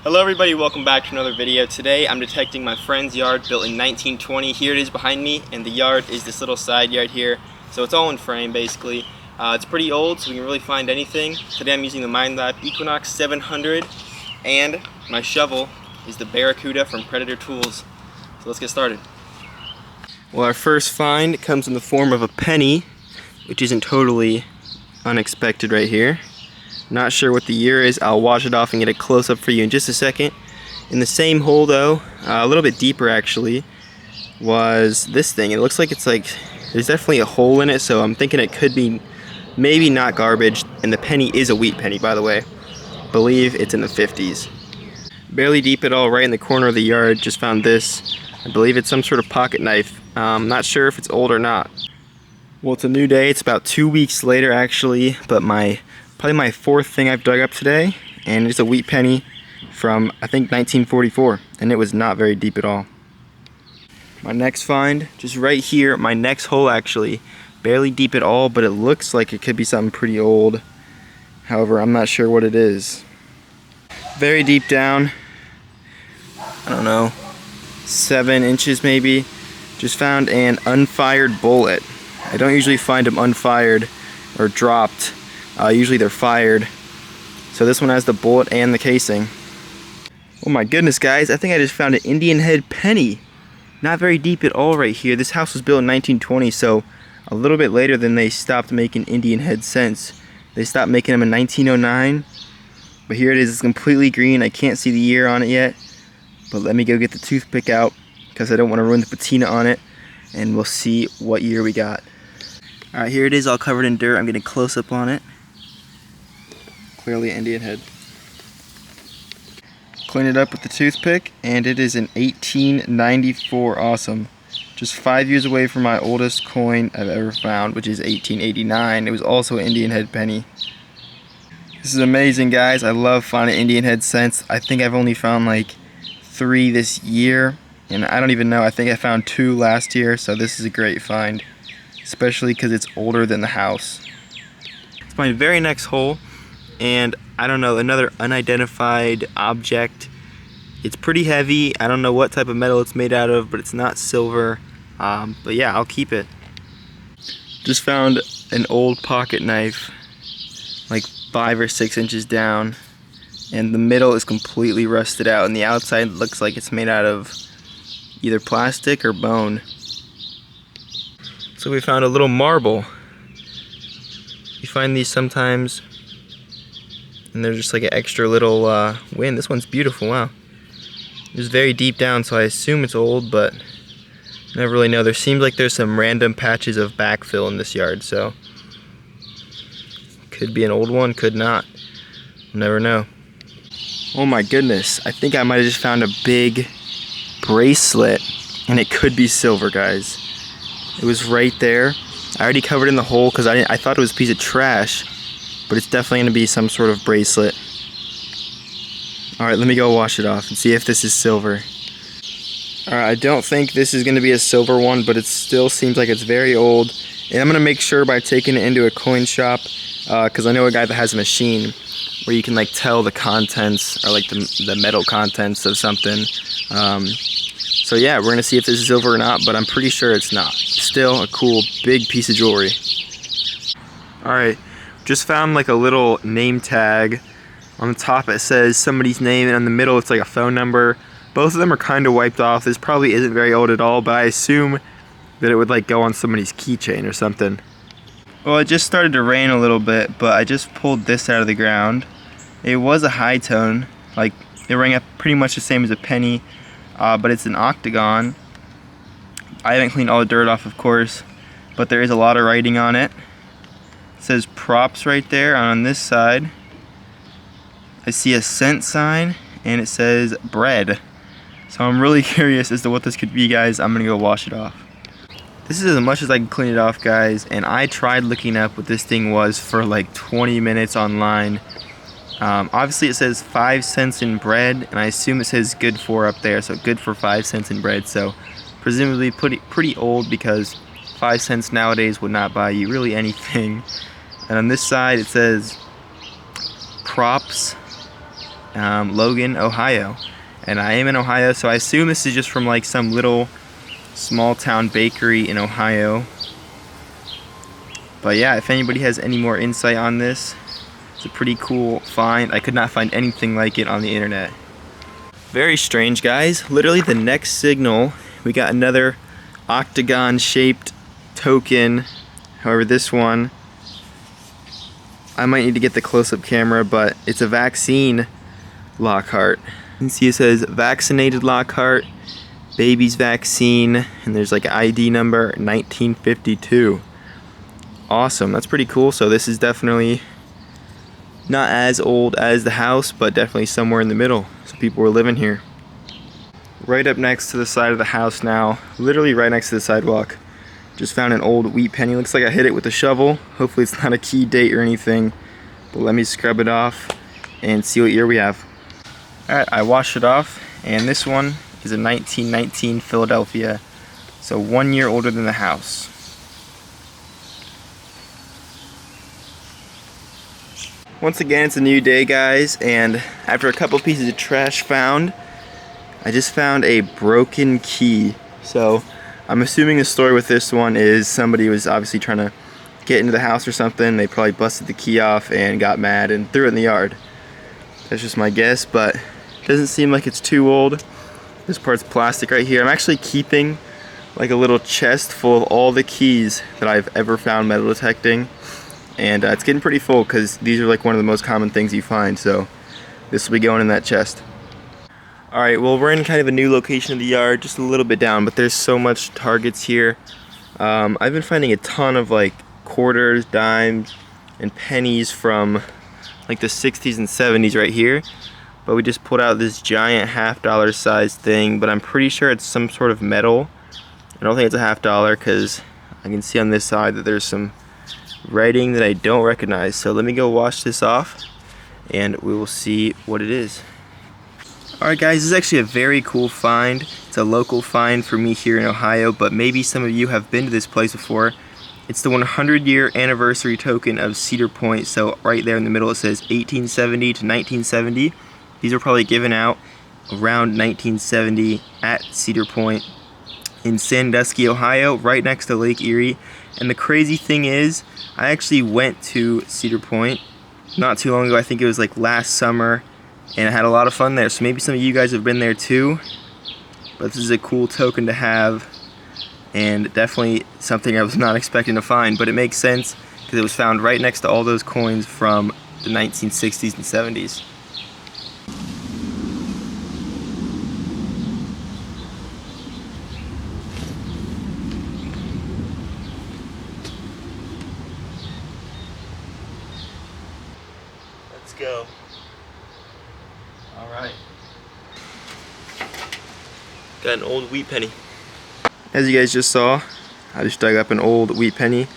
Hello everybody, welcome back to another video. Today I'm detecting my friend's yard built in 1920. Here it is behind me, and the yard is this little side yard here. So it's all in frame basically. It's pretty old, so we can really find anything. Today I'm using the MindLab Equinox 700, and my shovel is the Barracuda from Predator Tools. So let's get started. Well, our first find comes in the form of a penny, which isn't totally unexpected right here. Not sure what the year is. I'll wash it off and get a close-up for you in just a second. In the same hole though, a little bit deeper actually, was this thing. It looks like there's definitely a hole in it, so I'm thinking it could be maybe not garbage. And the penny is a wheat penny, by the way. I believe it's in the 50s. Barely deep at all, right in the corner of the yard. Just found this. I believe it's some sort of pocket knife. Not sure if it's old or not. Well, it's a new day. It's about 2 weeks later actually, but probably my fourth thing I've dug up today, and it's a wheat penny from I think 1944, and it was not very deep at all. My next find, just right here, my next hole actually, barely deep at all, but it looks like it could be something pretty old. However, I'm not sure what it is. Very deep down, I don't know, 7 inches maybe. Just found an unfired bullet. I don't usually find them unfired or dropped. Usually they're fired. So this one has the bullet and the casing. Oh my goodness, guys, I think I just found an Indian head penny. Not very deep at all right here. This house was built in 1920, so a little bit later than they stopped making Indian head cents. They stopped making them in 1909. But here it is, it's completely green. I can't see the year on it yet. But let me go get the toothpick out, because I don't want to ruin the patina on it. And we'll see what year we got. Alright, here it is all covered in dirt. I'm getting a close up on it. Clearly Indian head. Clean it up with the toothpick, and it is an 1894 awesome. Just 5 years away from my oldest coin I've ever found, which is 1889. It was also an Indian head penny. This is amazing, guys. I love finding Indian head cents. I think I've only found like 3 this year, and I don't even know. I think I found 2 last year, so this is a great find, especially because it's older than the house. It's my very next hole. And I don't know, another unidentified object. It's pretty heavy. I don't know what type of metal it's made out of, but it's not silver. But yeah, I'll keep it. Just found an old pocket knife, like 5 or 6 inches down, and the middle is completely rusted out, and the outside looks like it's made out of either plastic or bone. So we found a little marble. You find these sometimes, and there's just like an extra little win. This one's beautiful, wow. It's very deep down, so I assume it's old, but never really know. There seems like there's some random patches of backfill in this yard, so could be an old one, could not. Never know. Oh my goodness, I think I might have just found a big bracelet, and it could be silver, guys. It was right there. I already covered in the hole because I thought it was a piece of trash. But it's definitely going to be some sort of bracelet. Alright, let me go wash it off and see if this is silver. Alright, I don't think this is going to be a silver one, but it still seems like it's very old. And I'm going to make sure by taking it into a coin shop, because I know a guy that has a machine where you can like tell the contents, or like the metal contents of something. So yeah, we're going to see if this is silver or not, but I'm pretty sure it's not. Still a cool big piece of jewelry. Alright. Just found like a little name tag. On the top it says somebody's name, and in the middle it's like a phone number. Both of them are kind of wiped off. This probably isn't very old at all, but I assume that it would like go on somebody's keychain or something. Well, it just started to rain a little bit, but I just pulled this out of the ground. It was a high tone, like it rang up pretty much the same as a penny, but it's an octagon. I haven't cleaned all the dirt off, of course, but there is a lot of writing on it. It says props right there on this side. I see a cent sign, and it says bread. So I'm really curious as to what this could be, guys. I'm gonna go wash it off. This is as much as I can clean it off, guys, and I tried looking up what this thing was for like 20 minutes online. Obviously it says 5 cents in bread, and I assume it says good for up there, so good for 5 cents in bread. So presumably pretty old, because 5 cents nowadays would not buy you really anything. And on this side it says props Logan, Ohio. And I am in Ohio, so I assume this is just from like some little small town bakery in Ohio. But yeah, if anybody has any more insight on this, it's a pretty cool find. I could not find anything like it on the internet. Very strange, guys. Literally the next signal, we got another octagon shaped token. However, this one, I might need to get the close-up camera, but it's a vaccine Lockhart. You can see it says vaccinated Lockhart, baby's vaccine, and there's like an ID number 1952. Awesome, that's pretty cool. So this is definitely not as old as the house, but definitely somewhere in the middle. So people were living here. Right up next to the side of the house now, literally right next to the sidewalk, just found an old wheat penny. Looks like I hit it with a shovel. Hopefully it's not a key date or anything, but let me scrub it off and see what year we have. Alright, I washed it off, and this one is a 1919 Philadelphia, so 1 year older than the house. Once again, it's a new day, guys, and after a couple pieces of trash found, I just found a broken key. So I'm assuming the story with this one is somebody was obviously trying to get into the house or something. They probably busted the key off and got mad and threw it in the yard. That's just my guess, but it doesn't seem like it's too old. This part's plastic right here. I'm actually keeping like a little chest full of all the keys that I've ever found metal detecting. And it's getting pretty full because these are like one of the most common things you find, so this will be going in that chest. Alright, well, we're in kind of a new location of the yard, just a little bit down, but there's so much targets here. I've been finding a ton of like quarters, dimes, and pennies from like the 60s and 70s right here, but we just pulled out this giant $half-dollar size thing, but I'm pretty sure it's some sort of metal. I don't think it's a $half because I can see on this side that there's some writing that I don't recognize. So let me go wash this off and we will see what it is. Alright guys, this is actually a very cool find. It's a local find for me here in Ohio, but maybe some of you have been to this place before. It's the 100-year anniversary token of Cedar Point. So right there in the middle it says 1870 to 1970. These were probably given out around 1970 at Cedar Point in Sandusky, Ohio, right next to Lake Erie. And the crazy thing is, I actually went to Cedar Point not too long ago. I think it was like last summer, and I had a lot of fun there. So maybe some of you guys have been there too. But this is a cool token to have, and definitely something I was not expecting to find. But it makes sense because it was found right next to all those coins from the 1960s and 70s. Let's go. Alright. Got an old wheat penny. As you guys just saw, I just dug up an old wheat penny.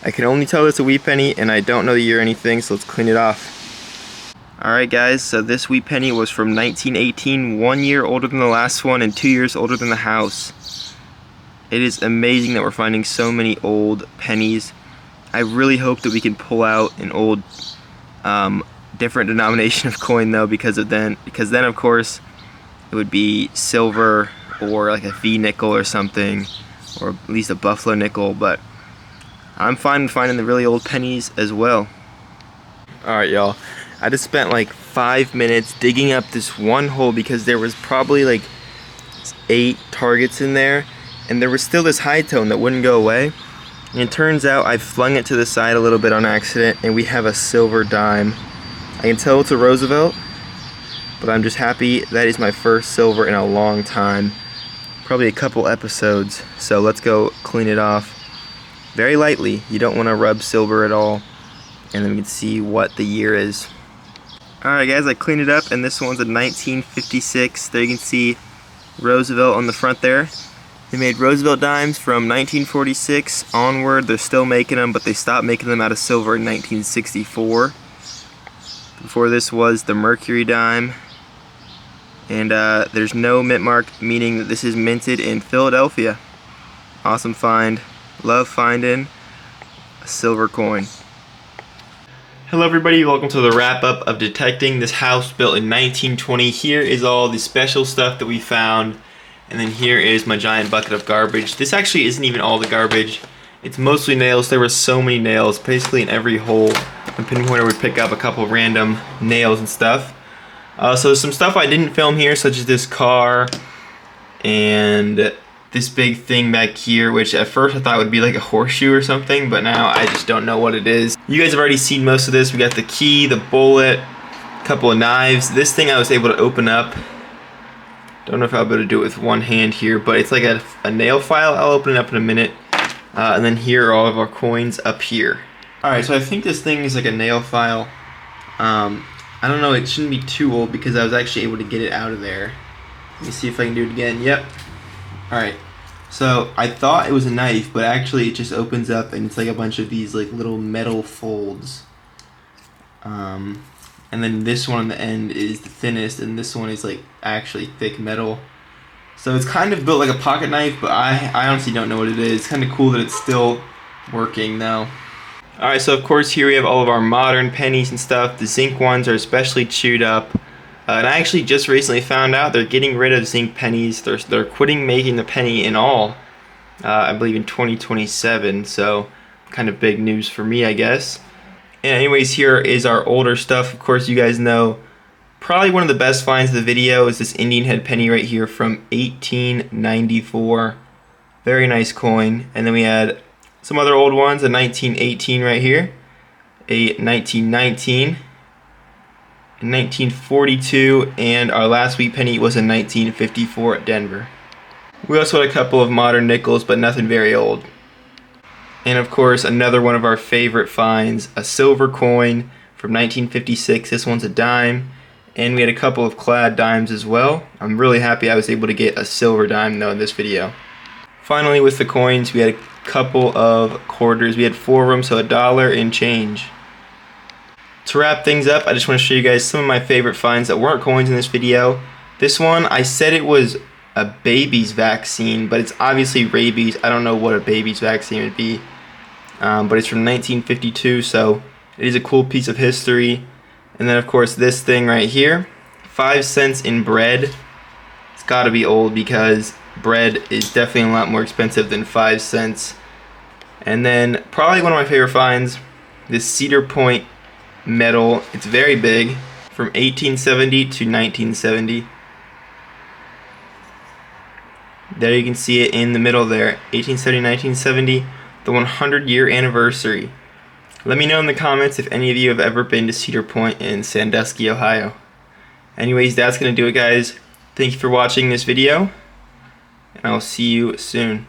I can only tell it's a wheat penny and I don't know the year or anything, so let's clean it off. Alright guys, so this wheat penny was from 1918, 1 year older than the last one and 2 years older than the house. It is amazing that we're finding so many old pennies. I really hope that we can pull out an old different denomination of coin though, because then of course it would be silver or like a V nickel or something, or at least a buffalo nickel, but I'm fine finding the really old pennies as well. Alright y'all, I just spent like 5 minutes digging up this one hole because there was probably like 8 targets in there, and there was still this high tone that wouldn't go away. And it turns out I flung it to the side a little bit on accident, and we have a silver dime. I can tell it's a Roosevelt, but I'm just happy that is my first silver in a long time. Probably a couple episodes, so let's go clean it off very lightly. You don't want to rub silver at all, and then we can see what the year is. Alright guys, I cleaned it up, and this one's a 1956. There you can see Roosevelt on the front there. They made Roosevelt dimes from 1946 onward. They're still making them, but they stopped making them out of silver in 1964. Before this was the Mercury dime, and there's no mint mark, meaning that this is minted in Philadelphia. Awesome find. Love finding a silver coin. Hello everybody, welcome to the wrap up of detecting this house built in 1920. Here is all the special stuff that we found, and then here is my giant bucket of garbage. This actually isn't even all the garbage. It's mostly nails. There were so many nails, basically in every hole. The pinpointer would pick up a couple of random nails and stuff. So some stuff I didn't film here, such as this car and this big thing back here, which at first I thought would be like a horseshoe or something, but now I just don't know what it is. You guys have already seen most of this. We got the key, the bullet, a couple of knives. This thing I was able to open up. Don't know if I'll be able to do it with one hand here, but it's like a nail file. I'll open it up in a minute. And then here are all of our coins up here. Alright, so I think this thing is like a nail file. I don't know, it shouldn't be too old because I was actually able to get it out of there. Let me see if I can do it again. Yep. Alright, so I thought it was a knife, but actually it just opens up and it's like a bunch of these like little metal folds. And then this one on the end is the thinnest, and this one is like actually thick metal. So it's kind of built like a pocket knife, but I honestly don't know what it is. It's kind of cool that it's still working though. Alright, so of course here we have all of our modern pennies and stuff. The zinc ones are especially chewed up. And I actually just recently found out they're getting rid of zinc pennies. They're quitting making the penny in all, I believe in 2027, so kind of big news for me, I guess. And anyways, here is our older stuff. Of course, you guys know probably one of the best finds of the video is this Indian head penny right here from 1894. Very nice coin. And then we had some other old ones, a 1918 right here, a 1919, a 1942, and our last wheat penny was a 1954 at Denver. We also had a couple of modern nickels, but nothing very old. And of course, another one of our favorite finds, a silver coin from 1956. This one's a dime. And we had a couple of clad dimes as well. I'm really happy I was able to get a silver dime though in this video. Finally, with the coins, we had a couple of quarters. We had 4 of them, so $1 and change. To wrap things up, I just want to show you guys some of my favorite finds that weren't coins in this video. This one, I said it was a baby's vaccine, but it's obviously rabies. I don't know what a baby's vaccine would be, but it's from 1952, so it is a cool piece of history. And then of course this thing right here, 5 cents in bread. It's got to be old because bread is definitely a lot more expensive than 5 cents. And then probably one of my favorite finds, this Cedar Point metal. It's very big, from 1870 to 1970. There you can see it in the middle there, 1870, 1970, the 100-year anniversary. Let me know in the comments if any of you have ever been to Cedar Point in Sandusky, Ohio. Anyways, that's going to do it, guys. Thank you for watching this video, and I'll see you soon.